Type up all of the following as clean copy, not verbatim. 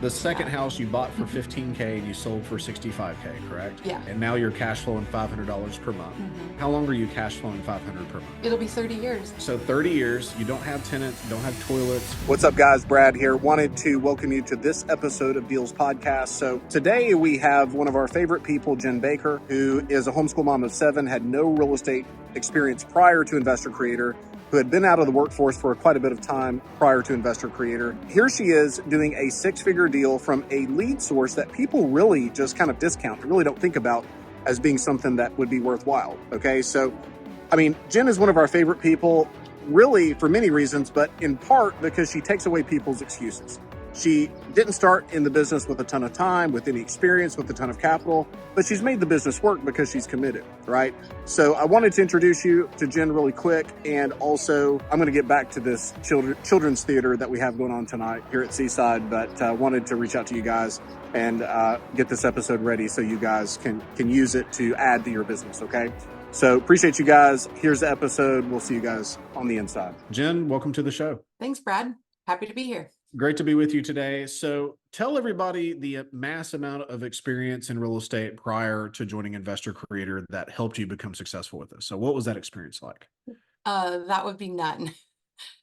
The second house you bought for 15K and you sold for 65K, correct? Yeah. And now you're cash flowing $500 per month. How long are you cash flowing 500 per month? It'll be 30 years. So 30 years, you don't have tenants, you don't have toilets. What's up, guys? Brad here. Wanted to welcome you to this episode of Deals Podcast. So today we have one of our favorite people, Jen Baker, who is a homeschool mom of 7, had no real estate experience prior to Investor Creator, who had been out of the workforce for quite a bit of time prior to Investor Creator. Here she is doing a 6-figure deal from a lead source that people really just kind of discount, really don't think about as being something that would be worthwhile. Okay, so I mean, Jen is one of our favorite people, really for many reasons, but in part because she takes away people's excuses. She didn't start in the business with a ton of time, with any experience, with a ton of capital, but she's made the business work because she's committed, right? So I wanted to introduce you to Jen really quick, and also I'm going to get back to this children's theater that we have going on tonight here at Seaside, but wanted to reach out to you guys and get this episode ready so you guys can use it to add to your business, okay? So appreciate you guys. Here's the episode. We'll see you guys on the inside. Jen, welcome to the show. Thanks, Brad. Happy to be here. Great to be with you today. So tell everybody the mass amount of experience in real estate prior to joining Investor Creator that helped you become successful with this. So what was that experience like? That would be none.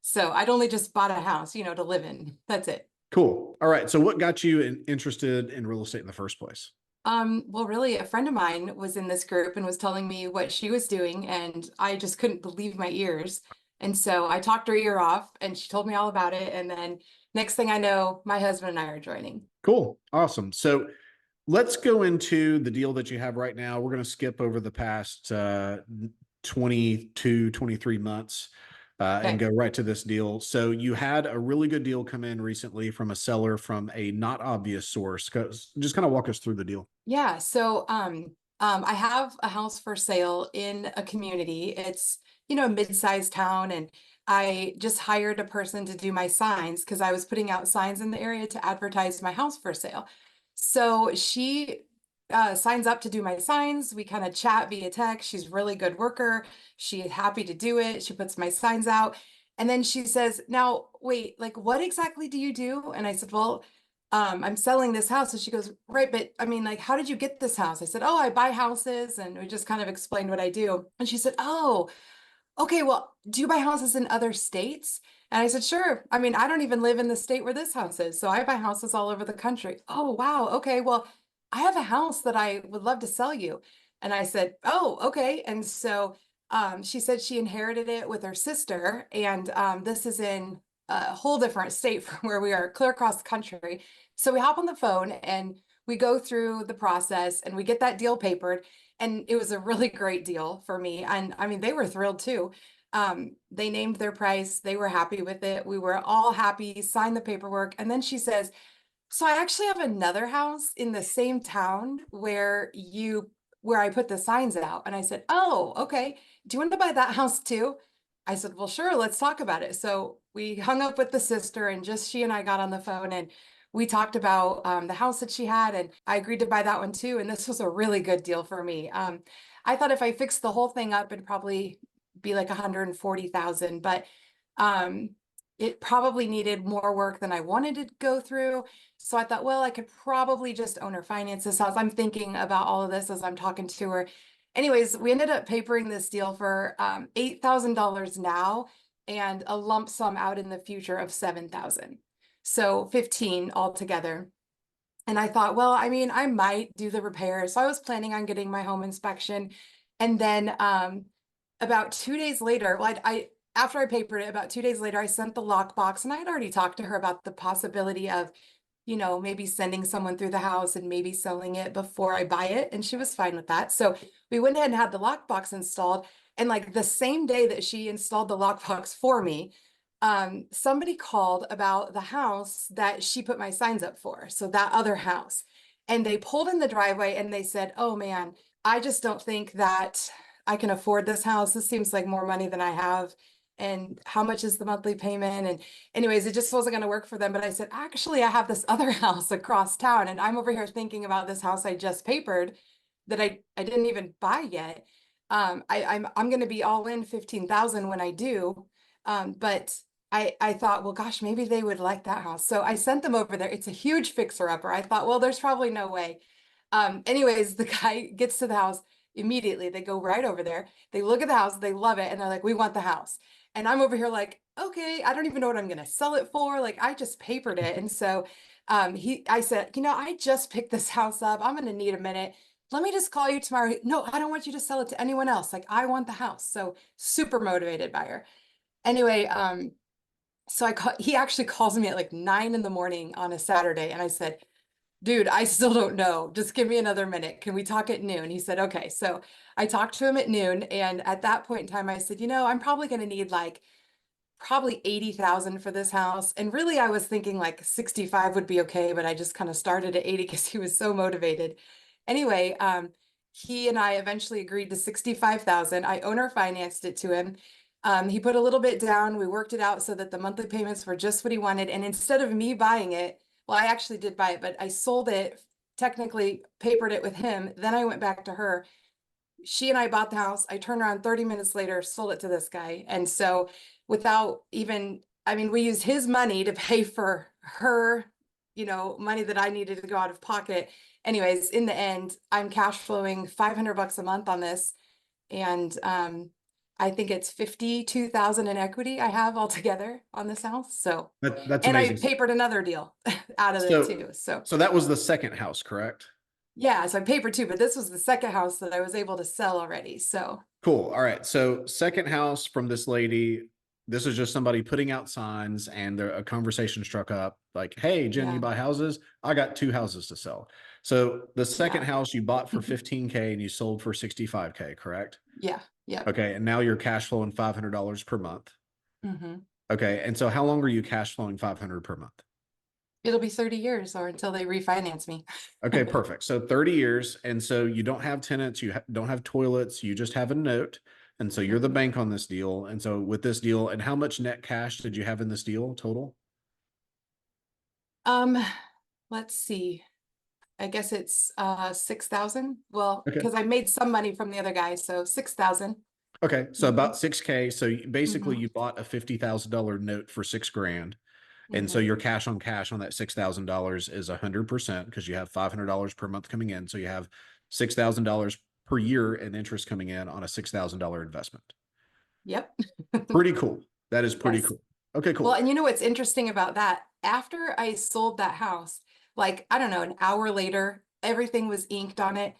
So I'd only just bought a house, to live in. That's it. Cool. All right. So what got you interested in real estate in the first place? Well, really, a friend of mine was in this group and was telling me what she was doing, and I just couldn't believe my ears. And so I talked her ear off, and she told me all about it. And then next thing I know, my husband and I are joining. Cool. Awesome. So let's go into the deal that you have right now. We're going to skip over the past 22, 23 months and go right to this deal. So you had a really good deal come in recently from a seller from a not obvious source. Just kind of walk us through the deal. Yeah. So I have a house for sale in a community. It's, a mid-sized town, and I just hired a person to do my signs because I was putting out signs in the area to advertise my house for sale. So she signs up to do my signs. We kind of chat via text. She's a really good worker. She's happy to do it. She puts my signs out. And then she says, now, wait, like, what exactly do you do? And I said, well, I'm selling this house. And she goes, right, but I mean, like, how did you get this house? I said, oh, I buy houses. And we just kind of explained what I do. And she said, oh, okay, well, do you buy houses in other states? And I said, sure. I mean, I don't even live in the state where this house is. So I buy houses all over the country. Oh, wow. Okay. Well, I have a house that I would love to sell you. And I said, oh, okay. And so she said she inherited it with her sister. And this is in a whole different state from where we are, clear across the country. So we hop on the phone and we go through the process and we get that deal papered. And it was a really great deal for me. And I mean, they were thrilled too. They named their price. They were happy with it. We were all happy, signed the paperwork. And then she says, so I actually have another house in the same town where I put the signs out. And I said, oh, okay. Do you want to buy that house too? I said, well, sure, let's talk about it. So we hung up with the sister, and just she and I got on the phone, and we talked about the house that she had, and I agreed to buy that one too. And this was a really good deal for me. I thought if I fixed the whole thing up, it'd probably be like 140,000, but it probably needed more work than I wanted to go through. So I thought, well, I could probably just owner finance this house. I'm thinking about all of this as I'm talking to her. Anyways, we ended up papering this deal for $8,000 now and a lump sum out in the future of 7,000. So 15 altogether. And I thought, well, I mean, I might do the repairs. So I was planning on getting my home inspection. And then about 2 days later, well, after I papered it, about 2 days later, I sent the lockbox, and I had already talked to her about the possibility of, maybe sending someone through the house and maybe selling it before I buy it. And she was fine with that. So we went ahead and had the lockbox installed. And like the same day that she installed the lockbox for me, somebody called about the house that she put my signs up for. So that other house, and they pulled in the driveway and they said, oh man, I just don't think that I can afford this house. This seems like more money than I have. And how much is the monthly payment? And anyways, it just wasn't going to work for them. But I said, actually, I have this other house across town, and I'm over here thinking about this house I just papered that I didn't even buy yet. I'm going to be all in 15,000 when I do. But I thought, well, gosh, maybe they would like that house. So I sent them over there. It's a huge fixer-upper. I thought, well, there's probably no way. Anyways, the guy gets to the house immediately. They go right over there. They look at the house, they love it, and they're like, we want the house. And I'm over here like, okay, I don't even know what I'm gonna sell it for. Like, I just papered it. And so I said, I just picked this house up. I'm gonna need a minute. Let me just call you tomorrow. No, I don't want you to sell it to anyone else. Like, I want the house. So super motivated by her. Anyway, so he actually calls me at like 9 in the morning on a Saturday. And I said, dude, I still don't know. Just give me another minute. Can we talk at noon? He said, okay. So I talked to him at noon. And at that point in time, I said, I'm probably going to need like probably 80,000 for this house. And really, I was thinking like 65 would be okay. But I just kind of started at 80 because he was so motivated. Anyway, he and I eventually agreed to 65,000. I owner financed it to him. He put a little bit down. We worked it out so that the monthly payments were just what he wanted. And instead of me buying it, well, I actually did buy it, but I sold it, technically papered it with him. Then I went back to her. She and I bought the house. I turned around 30 minutes later, sold it to this guy. And so without even, I mean, we used his money to pay for her, money that I needed to go out of pocket. Anyways, in the end, I'm cash flowing $500 a month on this. And I think it's 52,000 in equity I have altogether on this house. So That's and I amazing. papered another deal out of it too. So that was the second house, correct? Yeah, so I papered too, but this was the second house that I was able to sell already. So Cool. All right. So second house from this lady. This is just somebody putting out signs, and a conversation struck up like, hey, Jen, you yeah, buy houses? I got 2 houses to sell. So the second yeah, house you bought for 15K and you sold for 65K, correct? yeah, yeah. Okay. And now you're cash flowing $500 per month. hmm Okay. And so how long are you cash flowing 500 per month? It'll be 30 years or until they refinance me. Okay, perfect. So 30 years. And so you don't have tenants, you don't have toilets, you just have a note. And so you're the Mhm. bank on this deal. And so with this deal, and how much net cash did you have in this deal total? Um, let's see. I guess it's 6,000. Well, Okay. because I made some money from the other guy, so 6,000. Okay. So hmm about 6K. So basically hmm you bought a $50,000 note for 6 grand. And so hmm your cash on that $6,000 is 100% because you have $500 per month coming in. So you have $6,000 per year in interest coming in on a $6,000 investment. Yep. Pretty cool. That is pretty Yes. cool. Okay, Well, cool. and you know what's interesting about that? After I sold that house, like, I don't know, an hour later, everything was inked on it.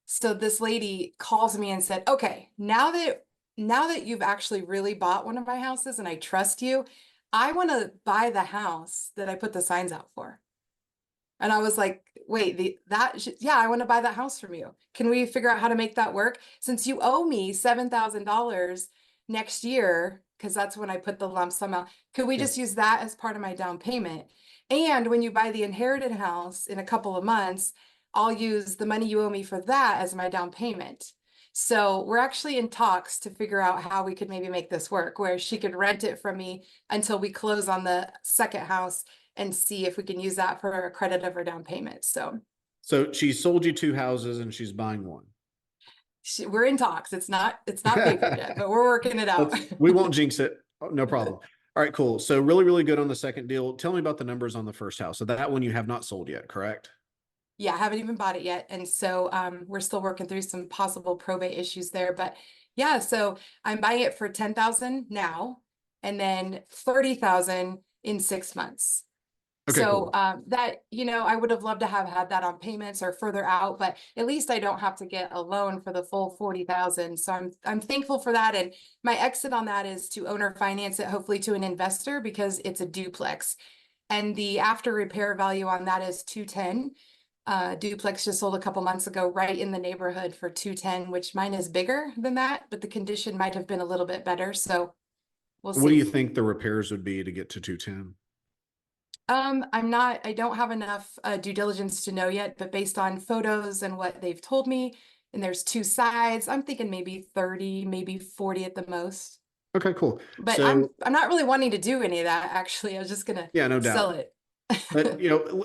So this lady calls me and said, okay, now that you've actually really bought one of my houses and I trust you, I want to buy the house that I put the signs out for. And I was like, wait, yeah, I want to buy that house from you. Can we figure out how to make that work? Since you owe me $7,000 next year, because that's when I put the lump sum out, could we Yeah. just use that as part of my down payment? And when you buy the inherited house in a couple of months, I'll use the money you owe me for that as my down payment. So we're actually in talks to figure out how we could maybe make this work, where she could rent it from me until we close on the second house and see if we can use that for a credit of her down payment. So So she sold you 2 houses and she's buying one. we're in talks. It's not papered yet, but we're working it out. We won't jinx it. Oh, no problem. All right, cool. So really, really good on the second deal. Tell me about the numbers on the first house. So that one you have not sold yet, correct? Yeah, I haven't even bought it yet. And so we're still working through some possible probate issues there. But yeah, so I'm buying it for 10,000 now and then 30,000 in 6 months. Okay, So cool. that, I would have loved to have had that on payments or further out, but at least I don't have to get a loan for the full 40,000. So I'm thankful for that. And my exit on that is to owner finance it, hopefully to an investor, because it's a duplex. And the after repair value on that is 210. Duplex just sold a couple months ago, right in the neighborhood for 210, which mine is bigger than that, but the condition might have been a little bit better. So we'll What do you see. think the repairs would be to get to 210? I don't have enough due diligence to know yet, but based on photos and what they've told me, and there's 2 sides, I'm thinking maybe 30, maybe 40 at the most. Okay, cool. But I'm So not really wanting to do any of that, actually. I was just gonna yeah, no sell doubt. it. But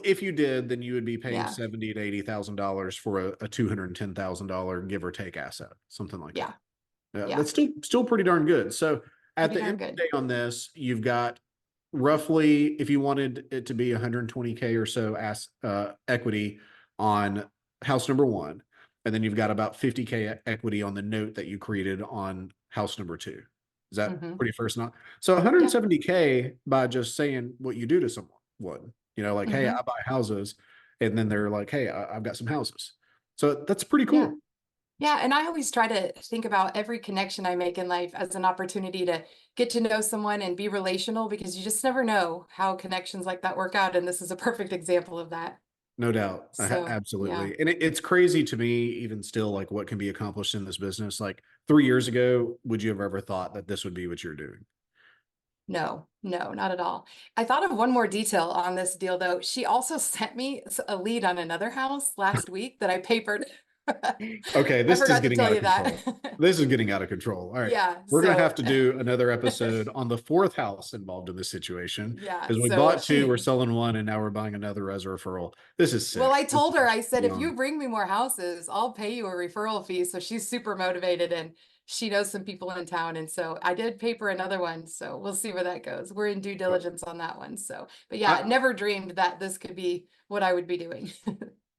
if you did, then you would be paying Yeah, 70 to $80,000 for a $210,000 give or take asset, something like that. yeah, Yeah, yeah, that's still pretty darn good. So at pretty the darn end of the good. day on this, you've got roughly, if you wanted it to be 120K or so equity on house number one, and then you've got about 50K equity on the note that you created on house number two. Is that Mhm. pretty first not? So 170K by just saying what you do to someone, like, hey, Mhm. I buy houses, and then they're like, hey, I've got some houses. So that's pretty Yeah. cool. Yeah, and I always try to think about every connection I make in life as an opportunity to get to know someone and be relational because you just never know how connections like that work out. And this is a perfect example of that. No doubt. So, yeah, Absolutely. And it's crazy to me, even still, like what can be accomplished in this business. Like 3 years ago, would you have ever thought that this would be what you're doing? no, no, not at all. I thought of one more detail on this deal, though. She also sent me a lead on another house last week that I papered. Okay, I this is forgot to getting tell out of you that. control. This is getting out of control. All right. Yeah, We're going to have so to do another episode on the fourth house involved in this situation yeah, because we so bought two, we're she selling one, and now we're buying another as a referral. This is well, sick. I This told her, is I said, if you beyond. bring me more houses, I'll pay you a referral fee. So she's super motivated and she knows some people in town. And so I did paper another one. So we'll see where that goes. We're in due diligence on that one. So, but yeah, I, never dreamed that this could be what I would be doing.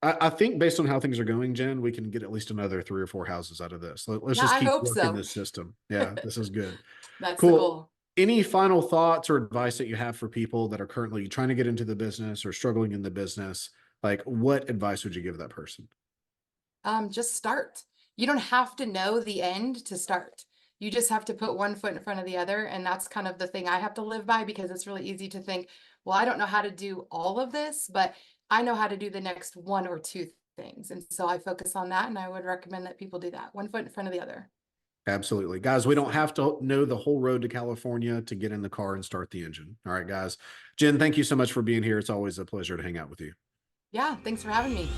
I think based on how things are going, Jen, we can get at least another 3 or 4 houses out of this. Let's Yeah, just I keep hope working so. this system. Yeah, this is good. That's the Cool. goal. Any final thoughts or advice that you have for people that are currently trying to get into the business or struggling in the business? Like, what advice would you give that person? Just start. You don't have to know the end to start. You just have to put one foot in front of the other. And that's kind of the thing I have to live by because it's really easy to think, well, I don't know how to do all of this, but I know how to do the next one or two things. And so I focus on that. And I would recommend that people do that one foot in front of the other. Absolutely. Guys, we don't So, have to know the whole road to California to get in the car and start the engine. All right, guys. Jen, thank you so much for being here. It's always a pleasure to hang out with you. yeah, thanks for having me.